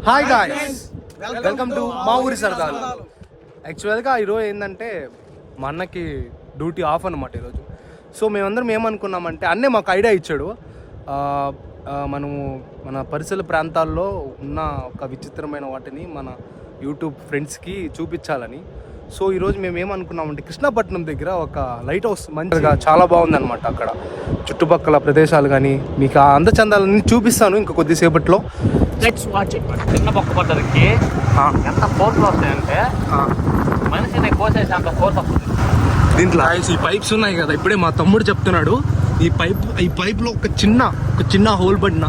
Hi guys, welcome to మా ఊరి సరదాలు. యాక్చువల్గా ఈరోజు ఏంటంటే మా అన్నకి డ్యూటీ ఆఫ్ అనమాట ఈరోజు. సో మేమందరం ఏమనుకున్నామంటే అన్నే మాకు ఐడియా ఇచ్చాడు, మనము మన పరిసర ప్రాంతాల్లో ఉన్న ఒక విచిత్రమైన వాటిని మన యూట్యూబ్ ఫ్రెండ్స్కి చూపించాలని. సో ఈరోజు మేము ఏమనుకున్నామంటే కృష్ణపట్నం దగ్గర ఒక లైట్ హౌస్ మంచిగా చాలా బాగుందన్నమాట. అక్కడ చుట్టుపక్కల ప్రదేశాలు కానీ మీకు ఆ అందచందాలన్నీ చూపిస్తాను ఇంకా కొద్దిసేపట్లో. Let's watch it. చిన్న బొక్క పడ్డదికి ఎంత ఫోర్స్ వస్తాయంటే మనిషిని కోసేసి అంత ఫోర్స్ వస్తుంది దీంట్లో. ఈ పైప్స్ ఉన్నాయి కదా, ఇప్పుడే మా తమ్ముడు చెప్తున్నాడు, ఈ పైప్లో ఒక చిన్న హోల్ పడిన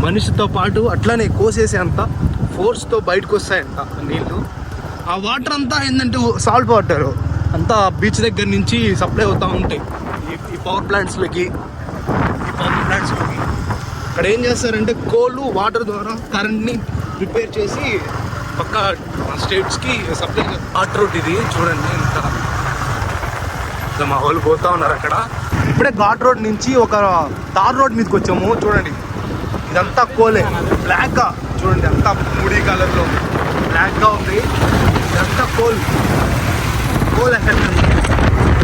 మనిషితో పాటు అట్లానే కోసేసే అంత ఫోర్స్తో బయటకు వస్తాయంట నీళ్ళు. ఆ వాటర్ అంతా ఏంటంటే సాల్ట్ వాటర్ అంతా బీచ్ దగ్గర నుంచి సప్లై అవుతూ ఉంటాయి ఈ పవర్ ప్లాంట్స్లోకి. అక్కడ ఏం చేస్తారంటే కోళ్ళు వాటర్ ద్వారా కరెంట్ని ప్రిపేర్ చేసి పక్క స్టేట్స్కి సప్లై. వాటర్ రోడ్ ఇది చూడండి, ఇంకా మా వాళ్ళు పోతా ఉన్నారు అక్కడ. ఇప్పుడే ఘాట్ రోడ్ నుంచి ఒక తార్ రోడ్ మీదకి వచ్చాము. చూడండి ఇదంతా కోలే, బ్లాక్గా చూడండి, అంతా ముడి కలర్లో బ్లాక్గా ఉంది. ఇదంతా కోల్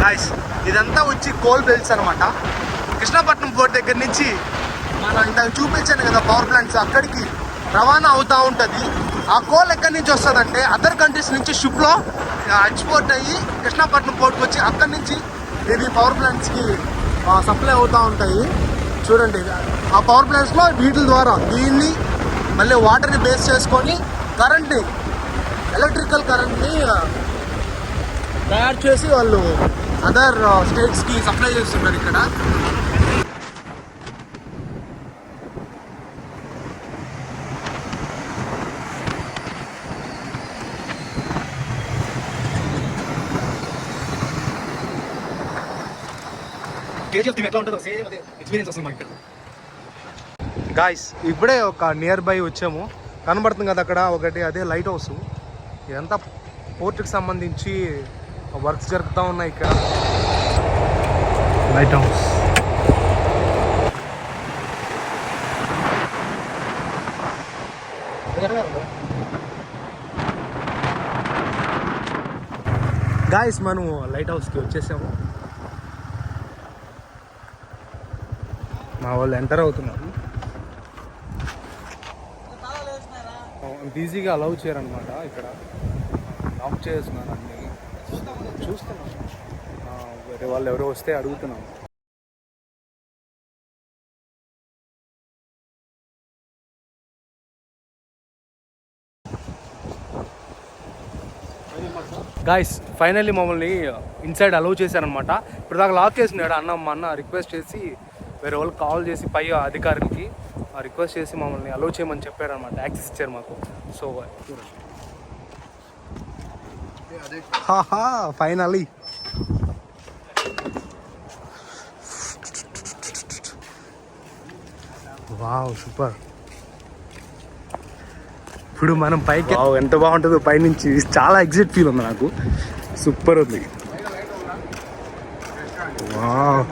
గాయ్స్, ఇదంతా వచ్చి కోల్ బెల్ట్స్ అనమాట. కృష్ణపట్నం పోర్ట్ దగ్గర నుంచి మనం ఇంత చూపించాను కదా పవర్ ప్లాంట్స్, అక్కడికి రవాణా అవుతూ ఉంటుంది. ఆ కోల్ ఎక్కడి నుంచి వస్తుందంటే అదర్ కంట్రీస్ నుంచి షిప్లో ఎక్స్పోర్ట్ అయ్యి కృష్ణపట్నం పోర్ట్కి వచ్చి అక్కడి నుంచి ఇది పవర్ ప్లాంట్స్కి సప్లై అవుతూ ఉంటాయి. చూడండి ఆ పవర్ ప్లాంట్స్లో వీటి ద్వారా దీన్ని మళ్ళీ వాటర్ని బేస్ చేసుకొని కరెంట్ని, ఎలక్ట్రికల్ కరెంట్ని తయారు చేసి వాళ్ళు అదర్ స్టేట్స్కి సప్లై చేస్తున్నారు ఇక్కడ. గాయ్స్ ఇప్పుడే ఒక నియర్ బై వచ్చాము, కనబడుతుంది కదా అక్కడ ఒకటి, అదే లైట్ హౌస్. ఇదంతా పోర్ట్కి సంబంధించి వర్క్స్ జరుగుతూ ఉన్నాయి ఇక్కడ. లైట్ హౌస్ గాయ్స్, మనం లైట్ హౌస్కి వచ్చేసాము. మా వాళ్ళు ఎంటర్ అవుతున్నారు. ఈజీగా అలౌ చేయరనమాట ఇక్కడ, లాక్ చేస్తున్నారు అన్నీ. చూస్తున్నాం వేరే వాళ్ళు ఎవరో వస్తే అడుగుతున్నాం. గాయ్స్ ఫైనల్లీ మమ్మల్ని ఇన్సైడ్ అలౌ చేశారనమాట. ఇప్పుడు దాకా లాక్ చేసినాడు అన్న. మా అన్న రిక్వెస్ట్ చేసి వేరే వాళ్ళకి కాల్ చేసి పై అధికారికి రిక్వెస్ట్ చేసి మమ్మల్ని అలౌ చేయమని చెప్పారనమాట, యాక్సెస్ ఇచ్చారు మాకు. So finally wow super. ఇప్పుడు మనం పైకి ఎంత బాగుంటుందో పైనుంచి, చాలా ఎగ్జైట్ ఫీల్ ఉంది నాకు. సూపర్ ఉంది. Wow,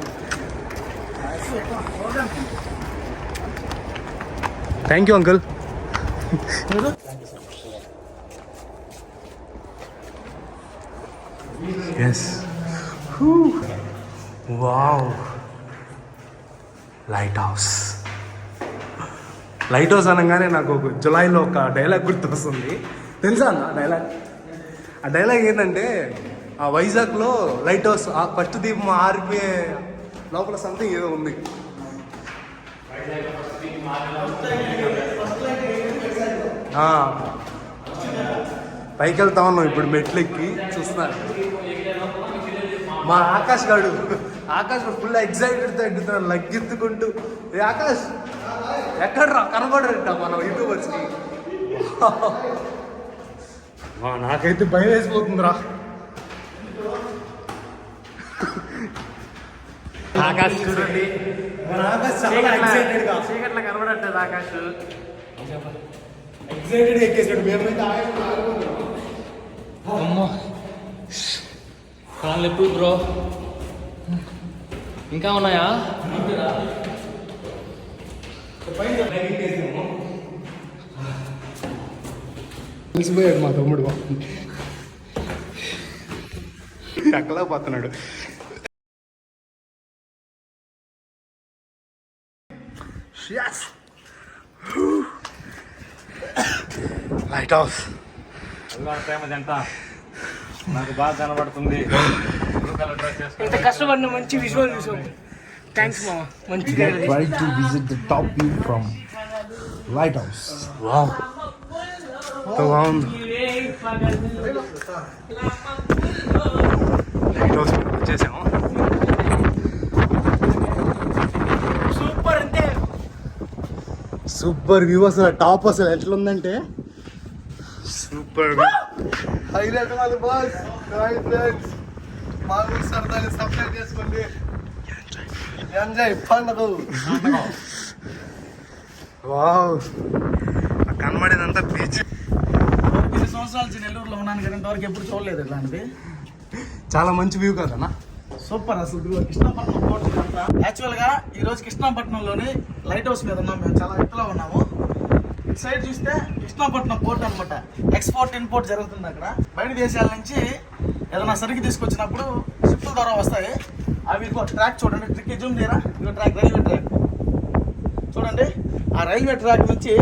thank you uncle. Yes, wow, lighthouse. Lighthouse అనగానే నాకు ఒక జులైలో ఒక డైలాగ్ గుర్తొస్తుంది, తెలుసా అన్న డైలాగ్? ఆ డైలాగ్ ఏంటంటే, ఆ వైజాగ్లో లైట్ హౌస్ ఫస్ట్ దీపం ఆరిపోయే లోపల సంథింగ్ ఏదో ఉంది. పైకి వెళ్తా ఉన్నాం ఇప్పుడు, మెట్లెక్కి చూస్తున్నారు. మా ఆకాష్ గాడు ఫుల్ ఎగ్జైటెడ్తో ఎగ్గుతున్నాడు, లగ్గెత్తుకుంటూ. ఆకాష్ ఎక్కడ్రా, కనబడరంట మనం యూట్యూబర్స్కి. నాకైతే భయం వేసిపోతుందిరా. ఆకాశ్ చూడండి, చీకట్లా కనబడట్లేదు. ఆకాశ్ ఎగ్జైటెడ్ ఎక్కేసాడు, మేమైతే అమ్మో కాళ్ళు ఎప్పుడు బ్రో. ఇంకా ఉన్నాయా? అలసిపోయాడు మా తమ్ముడు ఎక్కలేకపోతున్నాడు. లైట్ హౌస్ ఫేమస్ అంట, నాకు బాగా కనబడుతుంది. ఇంత కష్టపడిన మంచి విజువల్ చూసాం. థ్యాంక్స్ మామ, మంచిగా Try to visit the top view from lighthouse. Wow బాగుంది. లైట్ హౌస్ వచ్చేసాము. సూపర్. అంతే సూపర్ వ్యూ అసలు టాప్ అసలు ఎట్లుందంటే సూపర్ హైలైట్ వాళ్ళు బాస్. హాయ్ ఫ్రెండ్స్, మా ఊరు సరదాలు సబ్స్క్రైబ్ చేసుకోండి. ఎంజాయ్ పండుగ. Wow కనబడేదంతా beach. 20 సంవత్సరాల నుంచి నెల్లూరులో ఉన్నాను కానీ ఇంతవరకు ఎప్పుడు చూడలేదు ఇట్లాంటిది. చాలా మంచి వ్యూ కదన్నా. సూపర్ అసలు. కృష్ణాపట్నం పోర్ట్ అంతా. యాక్చువల్గా ఈరోజు కృష్ణాపట్నంలోని లైట్ హౌస్ మీద ఉన్నాం మేము, చాలా ఎత్తులో ఉన్నాము. ఈ సైడ్ చూస్తే కృష్ణాపట్నం పోర్ట్ అనమాట. ఎక్స్పోర్ట్ ఇంపోర్ట్ జరుగుతుంది అక్కడ. బయట దేశాల నుంచి ఏదైనా సరికి తీసుకొచ్చినప్పుడు షిప్ల ద్వారా వస్తాయి. అవి ఇంకో ట్రాక్ చూడండి, ట్రిక్ జూమ్ చేయరా, ఇంకో ట్రాక్ రైల్వే ట్రాక్ చూడండి. ఆ రైల్వే ట్రాక్ నుంచి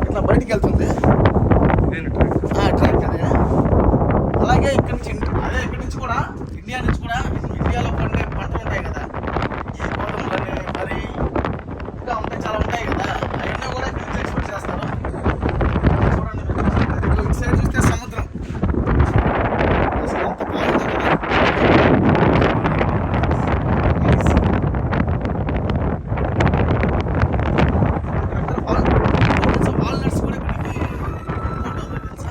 ఇట్లా బయటికి వెళ్తుంది ఆ ట్రాక్ అదే. అలాగే ఇక్కడి నుంచి అదే ఇక్కడి నుంచి కూడా ఇండియా నుంచి కూడా ఇండియాలో పండే పంటలు ఉంటాయి కదా, ఈ గోధుమలని మరి ఇంకా ఉంటాయి, చాలా ఉంటాయి కదా, అవన్నీ కూడా ఇక్కడి నుంచి ఎక్స్పోర్ట్ చేస్తారు. చూడండి ఇటు సైడ్ చూస్తే సముద్రం అసలు ఎంత బాగుంది కదా. వాల్నట్స్ కూడా ఇక్కడికి ఇంపోర్ట్ అవుతుంది తెలుసా.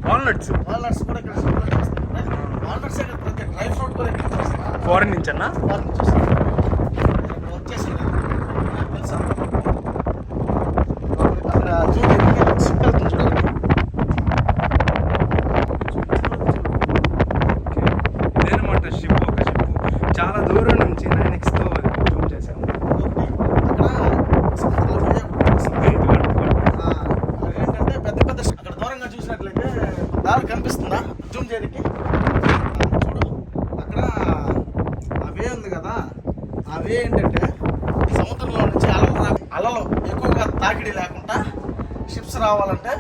వాల్నట్స్ వాల్నట్స్ కూడా ఇక్కడ ఇంపోర్ట్ చేస్తారు. వాల్నట్స్ ఇక్కడ ప్రతి డ్రై ఫ్రూట్ కూడా ఇక్కడ వస్తుంది. ఫారెన్ నుంచి అన్నా. వారిని చూస్తారు ఇక్కడ వచ్చేసింది నాకు తెలుసా. అక్కడ చూడండి షిప్ వెళ్తుంది చూడండి. ఇదేనమాట షిప్. ఒక షిప్ చాలా దూరం నుంచి 9xతో జూమ్ చేసాము. అక్కడ సముద్రంలో పోయే ఏంటంటే పెద్ద పెద్ద అక్కడ దూరంగా చూసినట్లయితే దారి కనిపిస్తుందా జూమ్ చేయడానికి. చూడు అక్కడ అవే ఉంది కదా, అవే ఏంటంటే సముద్రంలో నుంచి అలలు ఎక్కువగా తాకిడి లేకుండా షిప్స్ రావాలంటే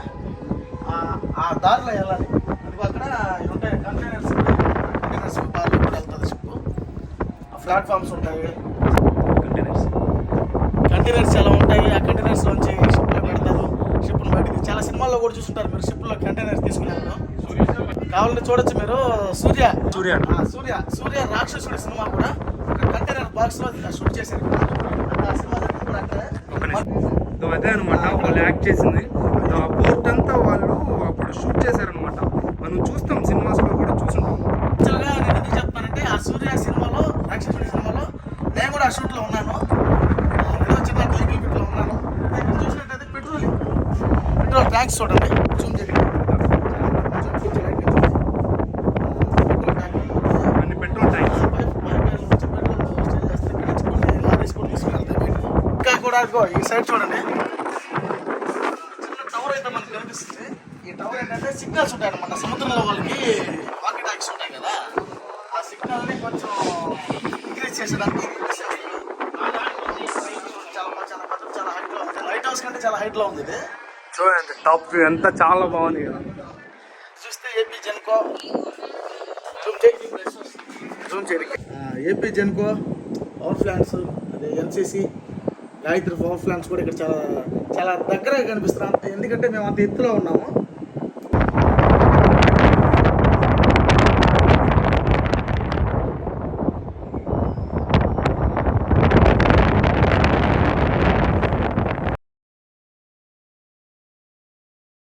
ఆ దారిలో వెళ్ళాలి. అది అక్కడ ఇవి ఉంటాయి కంటైనర్స్ దారిలో కూడా వెళ్తుంది షిప్. ప్లాట్ఫామ్స్ ఉంటాయి, కంటైనర్స్ ఎలా ఉంటాయి, ఆ కంటైనర్స్ నుంచి షిప్లో పెడతారు. షిప్ను బయటికి చాలా సినిమాల్లో కూడా చూస్తుంటారు మీరు, షిప్లో కంటైనర్స్ తీసుకునేవారు. కావాలంటే చూడొచ్చు మీరు. సూర్య సూర్య రాక్షసుడి సినిమా కూడా ఒక కంటైనర్ బాక్స్ లో షూట్ చేశారు. ఆ సినిమా కూడా అంటే అదే అనమాట వాళ్ళు యాక్ట్ చేసింది. ఆ పోర్ట్ అంతా వాళ్ళు అప్పుడు షూట్ చేశారనమాట. మనం చూస్తాం సినిమాస్లో కూడా చూసుంటాం. యాక్చువల్గా నేను ఎందుకు చెప్తానంటే ఆ సూర్య సినిమాలో రాక్షసుడి సినిమాలో నేను కూడా ఆ షూట్లో ఉన్నాను. ఏదో చిన్న లిటిల్ బిట్లో ఉన్నాను. ఇక్కడ చూసినట్టయితే పెట్రోల్ ట్యాంక్స్ చూడండి, జూమ్ చేయండి. అన్ని పెట్రోల్ ట్యాంక్స్. ఇంకా కూడా ఇదిగో ఈ సైడ్ చూడండి, చిన్న టవర్ అయితే మనకు కనిపిస్తుంది. ఈ టవర్ ఏంటంటే సిగ్నల్స్ ఉంటాయి అనమాట. సముద్రంలో వాళ్ళకి వాకీ టాక్స్ ఉంటాయి కదా, ఆ సిగ్నల్ని కొంచెం ఇంక్రీజ్ చేసేదానికి చాలా హైట్లో ఉంది. లైట్ హౌస్ కంటే చాలా హైట్లో ఉంది ఇది. చూడండి టాప్ వ్యూ ఎంత చాలా బాగుంది కదా. చూస్తే ఏపీ జెన్కో జూమ్ చేయండి. ఏపీ జెన్కో పవర్ ప్లాంట్స్, అదే ఎన్సీసీ గాయత్రి పవర్ ప్లాంట్స్ కూడా ఇక్కడ చాలా చాలా దగ్గరగా కనిపిస్తున్నాయి. ఎందుకంటే మేము అంత ఎత్తులో ఉన్నాము.